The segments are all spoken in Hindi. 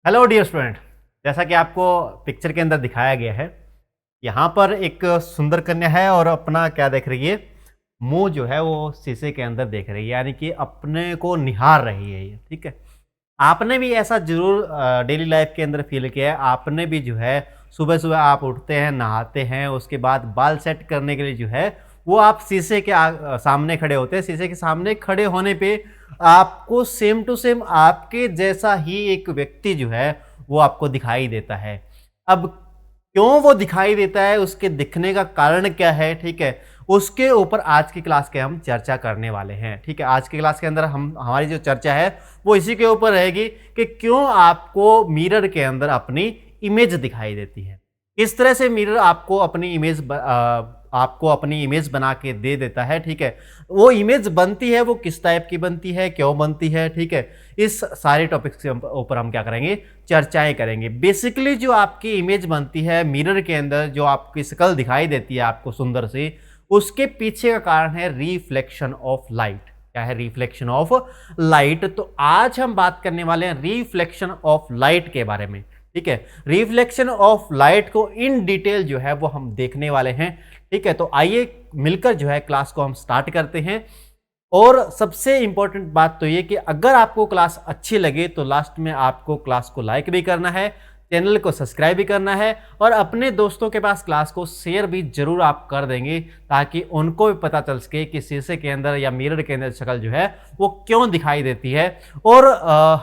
Hello dear student. जैसा कि आपको पिक्चर के अंदर दिखाया गया है, यहाँ पर एक सुंदर कन्या है और अपना क्या देख रही है, मुंह जो है वो शीशे के अंदर देख रही है, यानी कि अपने को निहार रही है ये। ठीक है, आपने भी ऐसा जरूर डेली लाइफ के अंदर फील किया है। आपने भी जो है सुबह सुबह आप उठते हैं, नहाते हैं, उसके बाद बाल सेट करने के लिए जो है वो आप शीशे के सामने खड़े होते हैं। शीशे के सामने खड़े होने पे आपको सेम टू सेम आपके जैसा ही एक व्यक्ति जो है वो आपको दिखाई देता है। अब क्यों वो दिखाई देता है, उसके दिखने का कारण क्या है, ठीक है, उसके ऊपर आज की क्लास के हम चर्चा करने वाले हैं। ठीक है, आज की क्लास के अंदर हमारी जो चर्चा है वो इसी के ऊपर रहेगी कि क्यों आपको मिरर के अंदर अपनी इमेज दिखाई देती है। किस तरह से मिरर आपको अपनी इमेज बना के दे देता है। ठीक है, वो इमेज बनती है, वो किस टाइप की बनती है, क्यों बनती है। ठीक है, इस सारे टॉपिक्स के ऊपर हम क्या करेंगे, चर्चाएं करेंगे। बेसिकली जो आपकी इमेज बनती है मिरर के अंदर, जो आपकी शक्ल दिखाई देती है आपको सुंदर सी, उसके पीछे का कारण है रिफ्लेक्शन ऑफ लाइट। क्या है? Reflection of light. तो आज हम बात करने वाले हैं रिफ्लेक्शन ऑफ लाइट के बारे में। ठीक है, रिफ्लेक्शन ऑफ लाइट को इन डिटेल जो है वो हम देखने वाले हैं। ठीक है, तो आइए मिलकर जो है क्लास को हम स्टार्ट करते हैं। और सबसे इंपॉर्टेंट बात तो ये कि अगर आपको क्लास अच्छी लगे तो लास्ट में आपको क्लास को लाइक भी करना है, चैनल को सब्सक्राइब भी करना है और अपने दोस्तों के पास क्लास को शेयर भी जरूर आप कर देंगे, ताकि उनको भी पता चल सके कि शीशे के अंदर या मिरर के अंदर शक्ल जो है वो क्यों दिखाई देती है। और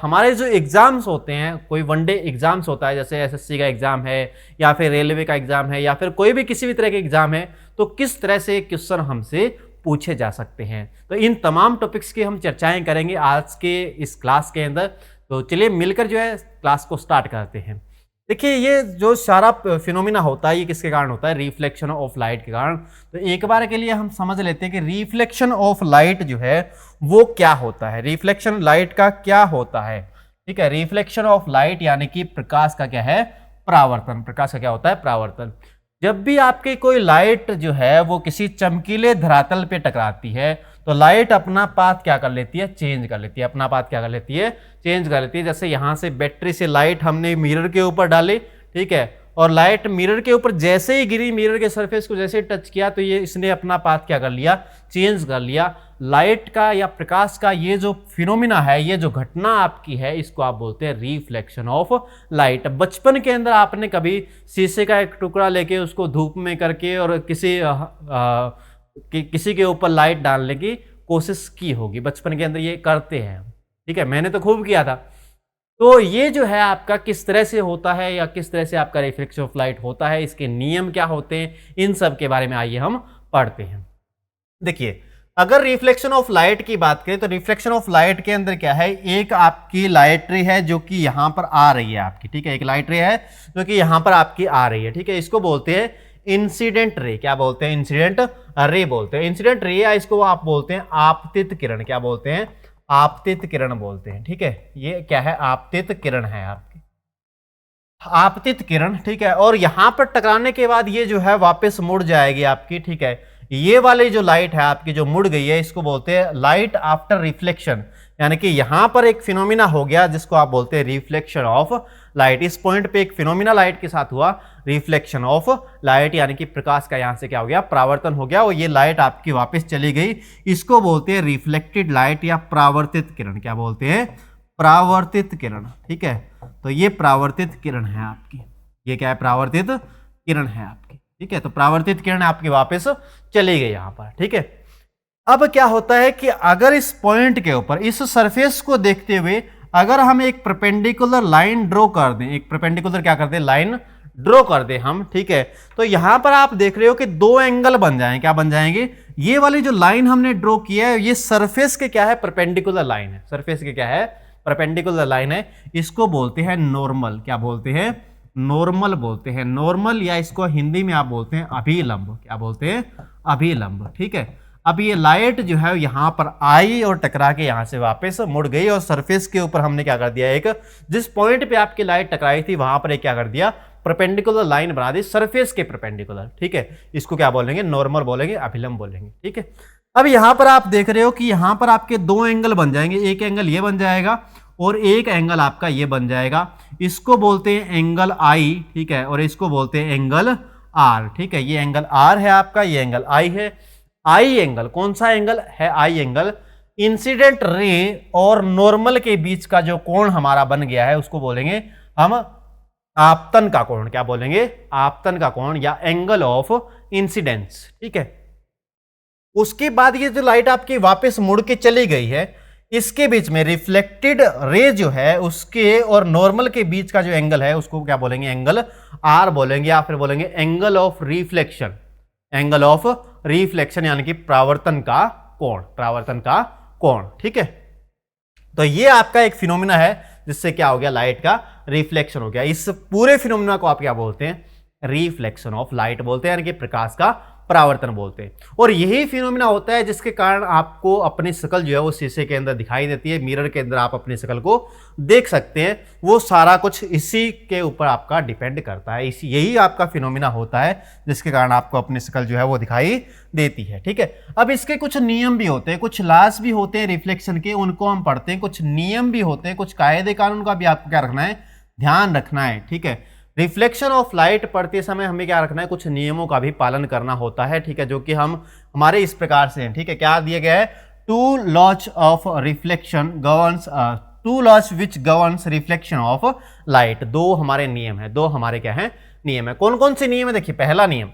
हमारे जो एग्जाम्स होते हैं, कोई वनडे एग्जाम्स होता है, जैसे एसएससी का एग्जाम है या फिर रेलवे का एग्जाम है या फिर कोई भी किसी भी तरह के एग्जाम है, तो किस तरह से क्वेश्चन हमसे पूछे जा सकते हैं। तो इन तमाम टॉपिक्स की हम चर्चाएं करेंगे आज के इस क्लास के अंदर। तो चलिए मिलकर जो है क्लास को स्टार्ट करते हैं। देखिए, ये जो सारा फिनोमिना होता है ये किसके कारण होता है? रिफ्लेक्शन ऑफ लाइट के कारण। तो एक बार के लिए हम समझ लेते हैं कि रिफ्लेक्शन ऑफ लाइट जो है वो क्या होता है, रिफ्लेक्शन लाइट का क्या होता है। ठीक है, रिफ्लेक्शन ऑफ लाइट यानी कि प्रकाश का क्या है? परावर्तन। प्रकाश का क्या होता है? परावर्तन। जब भी आपकी कोई लाइट जो है वो किसी चमकीले धरातल पे टकराती है तो लाइट अपना पाथ क्या कर लेती है? चेंज कर लेती है। अपना पाथ क्या कर लेती है? चेंज कर लेती है। जैसे यहाँ से बैटरी से लाइट हमने मिरर के ऊपर डाली, ठीक है, और लाइट मिरर के ऊपर जैसे ही गिरी, मिरर के सरफेस को जैसे ही टच किया तो ये इसने अपना पाथ क्या कर लिया? चेंज कर लिया। लाइट का या प्रकाश का ये जो फिनोमिना है, ये जो घटना आपकी है, इसको आप बोलते हैं रिफ्लेक्शन ऑफ लाइट। बचपन के अंदर आपने कभी शीशे का एक टुकड़ा लेके उसको धूप में करके और किसी के ऊपर लाइट डालने की कोशिश की होगी, बचपन के अंदर ये करते हैं। ठीक है, मैंने तो खूब किया था। तो ये जो है आपका किस तरह से होता है या किस तरह से आपका रिफ्लेक्शन ऑफ लाइट होता है, इसके नियम क्या होते हैं, इन सब के बारे में आइए हम पढ़ते हैं। देखिए, अगर रिफ्लेक्शन ऑफ लाइट की बात करें तो रिफ्लेक्शन ऑफ लाइट के अंदर क्या है, एक आपकी लाइट रे है जो कि यहां पर आ रही है आपकी। ठीक है, एक लाइट रे है जो कि यहां पर आपकी आ रही है। ठीक है, इसको बोलते हैं इंसिडेंट रे। क्या बोलते हैं? इंसिडेंट रे बोलते हैं। इंसिडेंट रे या इसको आप बोलते हैं आपतित किरण। क्या बोलते हैं? आपतित किरण बोलते हैं। ठीक है, ये क्या है? आपतित किरण है आपकी, आपतित किरण। ठीक है, और यहां पर टकराने के बाद ये जो है वापस मुड़ जाएगी आपकी। ठीक है, ये वाली जो लाइट है आपकी जो मुड़ गई है, इसको बोलते हैं लाइट आफ्टर रिफ्लेक्शन। यानी कि यहां पर एक फिनोमिना हो गया जिसको आप बोलते हैं रिफ्लेक्शन ऑफ लाइट। इस पॉइंट पे एक फिनोमिना लाइट के साथ हुआ, रिफ्लेक्शन ऑफ लाइट, यानी कि प्रकाश का यहां से क्या हो गया? परावर्तन हो गया और ये लाइट आपकी वापस चली गई। इसको बोलते हैं रिफ्लेक्टेड लाइट या परावर्तित किरण। क्या बोलते हैं? परावर्तित किरण। ठीक है, तो ये परावर्तित किरण है आपकी। ये क्या है? परावर्तित किरण है आपकी। ठीक है, तो परावर्तित किरण आपकी वापस चली गई यहां पर। ठीक है, अब क्या होता है कि अगर इस पॉइंट के ऊपर, इस सरफेस को देखते हुए अगर हम एक परपेंडिकुलर लाइन ड्रॉ कर दें, एक परपेंडिकुलर क्या कर दें? लाइन ड्रॉ कर दें हम। ठीक है, तो यहां पर आप देख रहे हो कि दो एंगल बन जाएंगे। क्या बन जाएंगे? ये वाली जो लाइन हमने ड्रॉ किया है ये सरफेस के क्या है? परपेंडिकुलर लाइन है। सरफेस के क्या है? परपेंडिकुलर लाइन है। इसको बोलते हैं नॉर्मल। क्या बोलते हैं? नॉर्मल बोलते हैं। नॉर्मल, या इसको हिंदी में आप बोलते हैं अभिलंब। क्या बोलते हैं? अभिलंब। ठीक है, अब ये लाइट जो है यहां पर आई और टकरा के यहां से वापस मुड़ गई और सरफेस के ऊपर हमने क्या कर दिया, एक जिस पॉइंट पे आपकी लाइट टकराई थी वहां पर एक क्या कर दिया? परपेंडिकुलर लाइन बना दी, सरफेस के परपेंडिकुलर। ठीक है, इसको क्या बोलेंगे? नॉर्मल बोलेंगे, अभिलंब बोलेंगे। ठीक है, अब यहां पर आप देख रहे हो कि यहां पर आपके दो एंगल बन जाएंगे। एक एंगल ये बन जाएगा और एक एंगल आपका ये बन जाएगा, इसको बोलते हैं एंगल आई, ठीक है, और इसको बोलते हैं एंगल आर, ठीक है। ये एंगल आर है आपका, ये एंगल आई है। आई एंगल कौन सा एंगल है? आई एंगल इंसिडेंट रे और नॉर्मल के बीच का जो कोण हमारा बन गया है उसको बोलेंगे हम आपतन का कोण। क्या बोलेंगे? आपतन का कोण या एंगल ऑफ इंसिडेंस, ठीक है। उसके बाद ये जो लाइट आपकी वापस मुड़ के चली गई है, इसके बीच में रिफ्लेक्टेड रे जो है उसके और नॉर्मल के बीच का जो एंगल है उसको क्या बोलेंगे? एंगल आर बोलेंगे, या फिर बोलेंगे angle of reflection. Angle of reflection यानी कि परावर्तन का कोण, परावर्तन का कोण, ठीक है। तो ये आपका एक फिनोमिना है जिससे क्या हो गया? लाइट का रिफ्लेक्शन हो गया। इस पूरे फिनोमिना को आप क्या बोलते हैं? रिफ्लेक्शन ऑफ लाइट बोलते हैं, यानी कि प्रकाश का परावर्तन बोलते हैं। और यही फिनोमिना होता है जिसके कारण आपको अपनी शक्ल जो है वो शीशे के अंदर दिखाई देती है, मिरर के अंदर आप अपनी शक्ल को देख सकते हैं। वो सारा कुछ इसी के ऊपर आपका डिपेंड करता है, इसी यही आपका फिनोमिना होता है जिसके कारण आपको अपनी शक्ल जो है वो दिखाई देती है, ठीक है। अब इसके कुछ नियम भी होते हैं, कुछ लॉस भी होते हैं रिफ्लेक्शन के, उनको हम पढ़ते हैं। कुछ नियम भी होते हैं, कुछ कायदे कानून का भी आपको क्या रखना है? ध्यान रखना है, ठीक है। रिफ्लेक्शन ऑफ लाइट पढ़ते समय हमें क्या रखना है? कुछ नियमों का भी पालन करना होता है, ठीक है, जो कि हम हमारे इस प्रकार से हैं, ठीक है। क्या दिया गया है? Two laws of reflection governs, two laws which governs reflection of light. दो हमारे नियम है, दो हमारे क्या है? नियम है। कौन कौन से नियम है? देखिए, पहला नियम,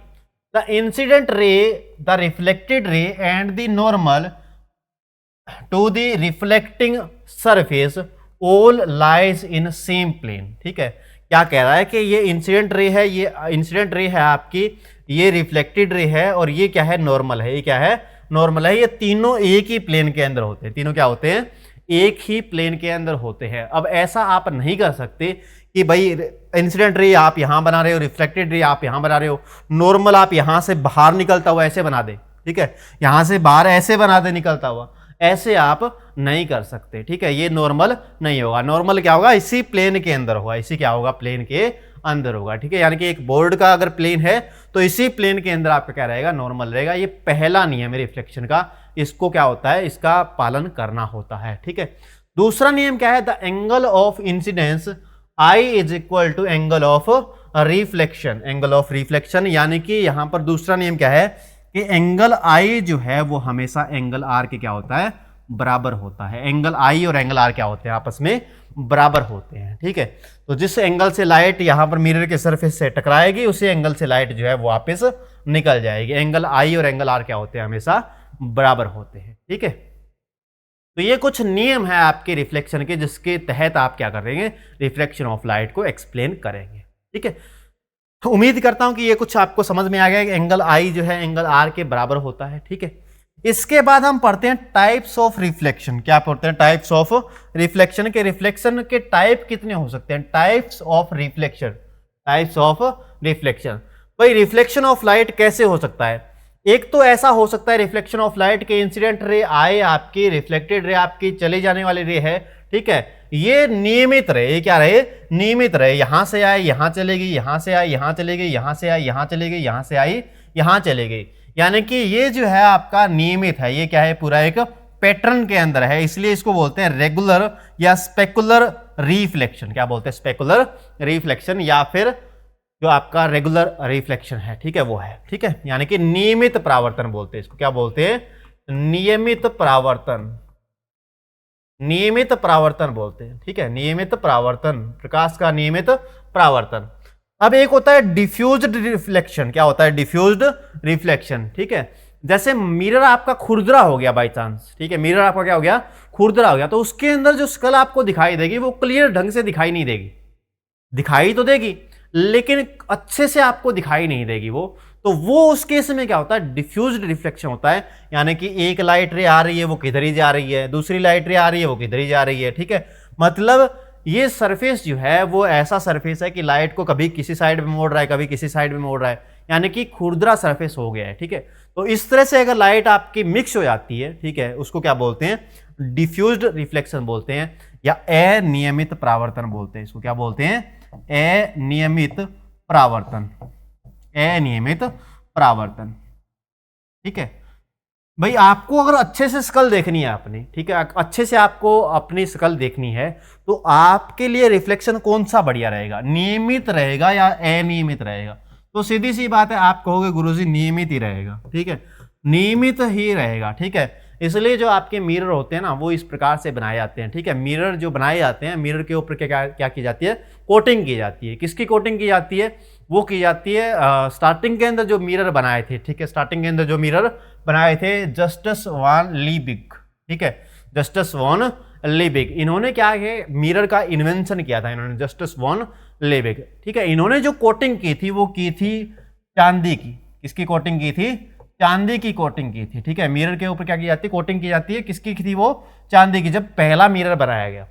the incident ray, the reflected ray and the normal to the reflecting surface all lies in same plane, ठीक है। क्या कह रहा है कि ये इंसिडेंट रे है, ये इंसिडेंट रे है आपकी, ये रिफ्लेक्टेड रे है, और ये क्या है? नॉर्मल है। ये क्या है? नॉर्मल है। ये तीनों एक ही प्लेन के अंदर होते हैं। तीनों क्या होते हैं? एक ही प्लेन के अंदर होते हैं। अब ऐसा आप नहीं कर सकते कि भाई इंसिडेंट रे आप यहां बना रहे हो, रिफ्लेक्टेड रे आप यहां बना रहे हो, नॉर्मल आप यहां से बाहर निकलता हुआ ऐसे बना दे, ठीक है, यहां से बाहर ऐसे बना दे निकलता हुआ, ऐसे आप नहीं कर सकते, ठीक है। ये नॉर्मल नहीं होगा। नॉर्मल क्या होगा? इसी प्लेन के अंदर होगा, इसी क्या होगा? प्लेन के अंदर होगा, ठीक है। यानी कि एक बोर्ड का अगर प्लेन है तो इसी प्लेन के अंदर आपका क्या रहेगा? नॉर्मल रहेगा। ये पहला नियम है रिफ्लेक्शन का, इसको क्या होता है? इसका पालन करना होता है, ठीक है। दूसरा नियम क्या है? The angle of incidence i is equal to angle of reflection. Angle of reflection यानी कि यहां पर दूसरा नियम क्या है कि एंगल आई जो है वो हमेशा एंगल आर के क्या होता है? बराबर होता है। एंगल आई और एंगल आर क्या होते हैं? आपस में बराबर होते हैं, ठीक है। तो जिस एंगल से लाइट यहां पर मिरर के सरफेस से टकराएगी, उसी एंगल से लाइट जो है वो वापस निकल जाएगी। एंगल आई और एंगल आर क्या होते हैं? हमेशा बराबर होते हैं, ठीक है। तो ये कुछ नियम है आपके रिफ्लेक्शन के, जिसके तहत आप क्या करेंगे? रिफ्लेक्शन ऑफ लाइट को एक्सप्लेन करेंगे, ठीक है। तो उम्मीद करता हूं कि ये कुछ आपको समझ में आ गया कि एंगल आई जो है एंगल आर के बराबर होता है, ठीक है। इसके बाद हम पढ़ते हैं टाइप्स ऑफ रिफ्लेक्शन। क्या पढ़ते हैं? टाइप्स ऑफ रिफ्लेक्शन के। रिफ्लेक्शन के टाइप कितने हो सकते हैं? Types of reflection, types of reflection. भाई रिफ्लेक्शन ऑफ लाइट कैसे हो सकता है? एक तो ऐसा हो सकता है रिफ्लेक्शन ऑफ लाइट के इंसिडेंट रे आए आपकी, रिफ्लेक्टेड रे आपकी चले जाने वाली रे है, ठीक है, ये नियमित रहे। ये क्या रहे? नियमित रहे। यहां से आए यहां चलेगी, यहां से आई यहां चली गई, यहां से आई यहां चली गई, यहां से आई यहां चली गई। यानी कि ये जो है आपका नियमित है। ये क्या है? पूरा एक पैटर्न के अंदर है, इसलिए इसको बोलते हैं रेगुलर या स्पेकुलर रिफ्लेक्शन। क्या बोलते हैं? स्पेकुलर रिफ्लेक्शन, या फिर जो आपका रेगुलर रिफ्लेक्शन है, ठीक है, वो है, ठीक है। यानी कि नियमित परावर्तन बोलते हैं इसको। क्या बोलते हैं? नियमित परावर्तन, नियमित परावर्तन बोलते हैं, ठीक है। नियमित परावर्तन, प्रकाश का नियमित परावर्तन। अब एक होता है डिफ्यूज्ड रिफ्लेक्शन। क्या होता है? डिफ्यूज्ड रिफ्लेक्शन, ठीक है। जैसे मिरर आपका खुरदरा हो गया बाय चांस, ठीक है, मिरर आपका क्या हो गया? खुरदरा हो गया, तो उसके अंदर जो स्कल आपको दिखाई देगी वो क्लियर ढंग से दिखाई नहीं देगी। दिखाई तो देगी लेकिन अच्छे से आपको दिखाई नहीं देगी वो। तो वो उस केस में क्या होता है? डिफ्यूज्ड रिफ्लेक्शन होता है। यानी कि एक लाइट रे आ रही है वो किधर ही जा रही है, दूसरी लाइट रे आ रही है वो किधर ही जा रही है, ठीक है। मतलब ये सरफेस जो है वो ऐसा सरफेस है कि लाइट को कभी किसी साइड में मोड़ रहा है, कभी किसी साइड में मोड़ रहा है, यानी कि खुरदरा सरफेस हो गया है, ठीक है। तो इस तरह से अगर लाइट आपकी मिक्स हो जाती है, ठीक है, उसको क्या बोलते हैं? डिफ्यूज्ड रिफ्लेक्शन बोलते हैं, या अनियमित परावर्तन बोलते हैं। इसको क्या बोलते हैं? अनियमित परावर्तन, अनियमित परावर्तन, ठीक है। भाई आपको अगर अच्छे से शकल देखनी है अपनी, ठीक है, अच्छे से आपको अपनी शकल देखनी है, तो आपके लिए रिफ्लेक्शन कौन सा बढ़िया रहेगा, नियमित रहेगा या अनियमित रहेगा? तो सीधी सी बात है, आप कहोगे गुरुजी नियमित ही रहेगा, ठीक है, नियमित ही रहेगा, ठीक है। इसलिए जो आपके मिरर होते हैं ना, वो इस प्रकार से बनाए जाते हैं, ठीक है। मिरर जो बनाए जाते हैं, मिरर के ऊपर क्या क्या की जाती है, कोटिंग की जाती है। किसकी कोटिंग की जाती है? वो की जाती है स्टार्टिंग के अंदर जो मिरर बनाए थे, ठीक है, स्टार्टिंग के अंदर जो मिरर बनाए थे जस्टस वॉन लीबिग, ठीक है, जस्टस वॉन लीबिग, इन्होंने क्या है, मिरर का इन्वेंशन किया था इन्होंने, जस्टस वॉन लीबिग, ठीक है। इन्होंने जो कोटिंग की थी वो की थी चांदी की। किसकी कोटिंग की थी? चांदी की कोटिंग की थी, ठीक है। मिरर के ऊपर क्या की जाती है, कोटिंग की जाती है। किसकी थी वो? चांदी की, जब पहला मिरर बनाया गया।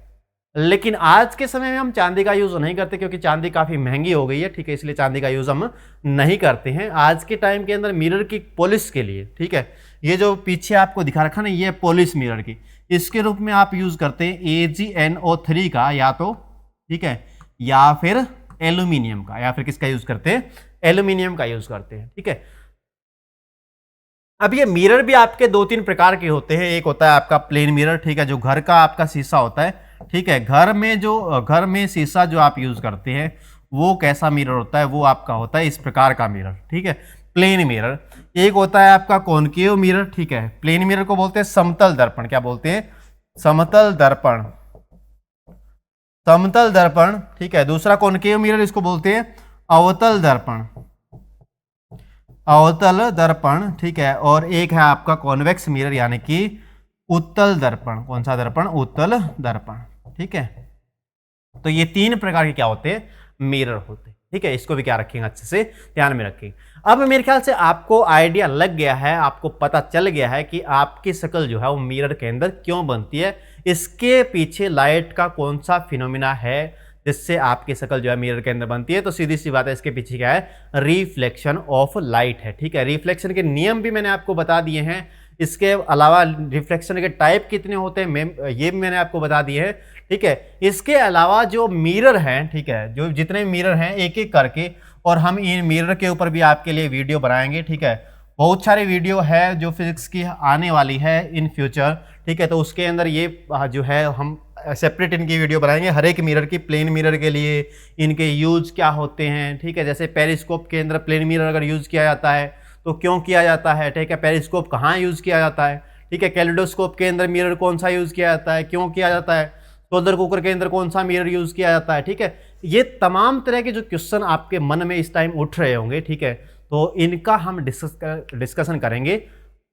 लेकिन आज के समय में हम चांदी का यूज नहीं करते क्योंकि चांदी काफी महंगी हो गई है, ठीक है, इसलिए चांदी का यूज हम नहीं करते हैं। आज के टाइम के अंदर मिरर की पॉलिश के लिए, ठीक है, ये जो पीछे आपको दिखा रखा ना, ये पॉलिश मिरर की, इसके रूप में आप यूज करते हैं AgNO3 का, या तो, ठीक है, या फिर एल्यूमिनियम का, या फिर किसका यूज करते हैं? एल्यूमिनियम का यूज करते हैं, ठीक है। अब ये मिरर भी आपके 2-3 प्रकार के होते हैं। एक होता है आपका प्लेन मिरर, ठीक है, जो घर का आपका शीशा होता है, ठीक है, घर में शीशा जो आप यूज करते हैं वो कैसा मिरर होता है? वो आपका होता है इस प्रकार का मिरर, ठीक है, प्लेन मिरर। एक होता है आपका कॉनकेव मिरर, ठीक है, प्लेन मिरर को बोलते हैं समतल दर्पण। क्या बोलते हैं? समतल दर्पण, समतल दर्पण, ठीक है। दूसरा कॉनकेव मिरर, इसको बोलते हैं अवतल दर्पण, अवतल दर्पण, ठीक है। और एक है आपका कॉन्वेक्स मिरर यानी कि उत्तल दर्पण। कौन सा दर्पण? उत्तल दर्पण, ठीक है। तो ये 3 प्रकार के क्या होते हैं? मिरर होते हैं, ठीक है। इसको भी क्या रखेंगे, अच्छे से ध्यान में रखेंगे। अब मेरे ख्याल से आपको आइडिया लग गया है, आपको पता चल गया है कि आपकी शक्ल जो है वो मिरर के अंदर क्यों बनती है, इसके पीछे लाइट का कौन सा फिनोमिना है जिससे आपकी शक्ल जो है मिरर के अंदर बनती है। तो सीधी सी बात है, इसके पीछे क्या है? रिफ्लेक्शन ऑफ लाइट है, ठीक है। रिफ्लेक्शन के नियम भी मैंने आपको बता दिए हैं। इसके अलावा रिफ्लेक्शन के टाइप कितने होते हैं ये भी मैंने आपको बता दिए हैं, ठीक है। इसके अलावा जो मिरर हैं, ठीक है, जो जितने मिरर हैं एक एक करके, और हम इन मिरर के ऊपर भी आपके लिए वीडियो बनाएंगे, ठीक है। बहुत सारी वीडियो है जो फिजिक्स की आने वाली है इन फ्यूचर, ठीक है। तो उसके अंदर ये जो है हम सेपरेट इनकी वीडियो बनाएंगे, हर एक मिरर की, प्लेन मिरर के लिए इनके यूज क्या होते हैं, ठीक है। जैसे पेरिस्कोप के अंदर प्लेन मिरर अगर यूज किया जाता है तो क्यों किया जाता है, ठीक है। पेरिस्कोप कहाँ यूज किया जाता है, ठीक है। कैलिडोस्कोप के अंदर मिरर कौन सा यूज किया जाता है, क्यों किया जाता है। सोलर कुकर के अंदर कौन सा मिरर यूज किया जाता है, ठीक है। ये तमाम तरह के जो क्वेश्चन आपके मन में इस टाइम उठ रहे होंगे, ठीक है, तो इनका हम डिस्कशन करेंगे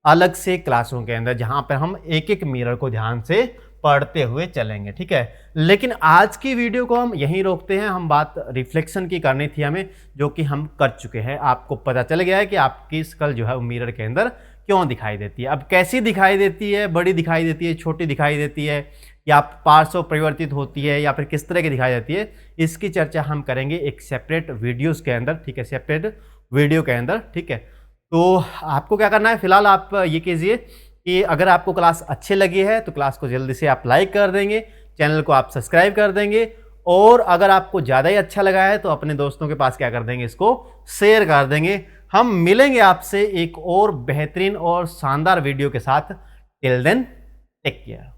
अलग से क्लासों के अंदर, जहां पर हम एक एक मिरर को ध्यान से पढ़ते हुए चलेंगे, ठीक है। लेकिन आज की वीडियो को हम यहीं रोकते हैं। हम बात रिफ्लेक्शन की करनी थी हमें, जो कि हम कर चुके हैं। आपको पता चल गया है कि आपकी शक्ल जो है वो मिरर के अंदर क्यों दिखाई देती है। अब कैसी दिखाई देती है, बड़ी दिखाई देती है, छोटी दिखाई देती है, या पार्श्व परिवर्तित होती है, या फिर किस तरह की दिखाई देती है, इसकी चर्चा हम करेंगे एक सेपरेट वीडियोस के अंदर, ठीक है, सेपरेट वीडियो के अंदर, ठीक है। तो आपको क्या करना है, फिलहाल आप ये कीजिए कि अगर आपको क्लास अच्छी लगी है तो क्लास को जल्दी से आप लाइक कर देंगे, चैनल को आप सब्सक्राइब कर देंगे, और अगर आपको ज़्यादा ही अच्छा लगा है तो अपने दोस्तों के पास क्या कर देंगे, इसको शेयर कर देंगे। हम मिलेंगे आपसे एक और बेहतरीन और शानदार वीडियो के साथ। Till then take care.